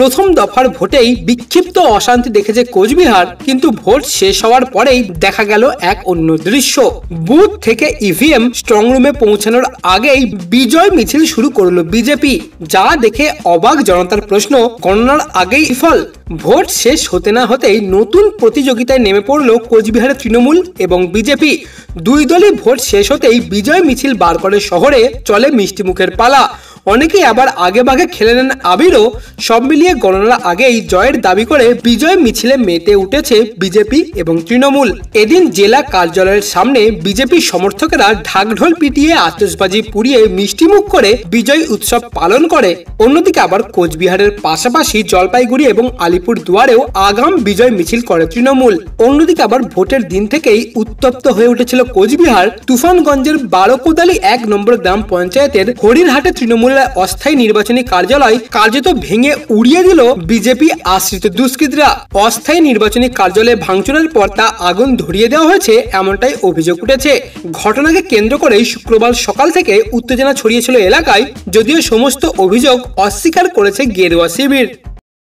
প্রথম দফার ভোটেই বিক্ষিপ্ত অশান্তি দেখেছে কোচবিহার, কিন্তু ভোট শেষ হওয়ার পরেই দেখা গেল এক অন্য দৃশ্য। বুথ থেকে ইভিএম স্ট্রং রুমে পৌঁছানোর আগেই বিজয় মিছিল শুরু করলো বিজেপি, যা দেখে অবাক জনতার প্রশ্ন, গণনার আগেই ফল। ভোট শেষ হতে না হতেই নতুন প্রতিযোগিতায় নেমে পড়লো কোচবিহারের তৃণমূল এবং বিজেপি। দুই দলই ভোট শেষ হতেই বিজয় মিছিল বার করে শহরে চলে মিষ্টি মুখের পালা। অনেকেই আবার আগে ভাগে খেলে নেন আবিরও। সব মিলিয়ে গণনার আগেই জয়ের দাবি করে বিজয় মিছিলে মেতে উঠেছে বিজেপি এবং তৃণমূল। এদিন জেলা কার্যালয়ের সামনে বিজেপি সমর্থকেরা ঢাকঢোল পিটিয়ে আতশবাজি পুড়িয়ে মিষ্টিমুখ করে বিজয় উৎসব পালন করে। অন্যদিকে আবার কোচবিহারের পাশাপাশি জলপাইগুড়ি এবং আলিপুর দুয়ারেও আগাম বিজয় মিছিল করে তৃণমূল। অন্যদিকে আবার ভোটের দিন থেকেই উত্তপ্ত হয়ে উঠেছিল কোচবিহার। তুফানগঞ্জের বারোকোদালি 1 নম্বর গ্রাম পঞ্চায়েতের হরিরহাটে তৃণমূল অস্থায়ী নির্বাচনী কার্যালয় কার্যত ভেঙে উড়িয়ে দিল বিজেপি আশ্রিত দুষ্কৃতীরা। অস্থায়ী নির্বাচনী কার্যালয়ে ভাঙচুরের পর তা আগুন ধরিয়ে দেওয়া হয়েছে, এমনটাই অভিযোগ উঠেছে। ঘটনাকে কেন্দ্র করে শুক্রবার সকাল থেকে উত্তেজনা ছড়িয়েছিল এলাকায়, যদিও সমস্ত অভিযোগ অস্বীকার করেছে গেরুয়া শিবির।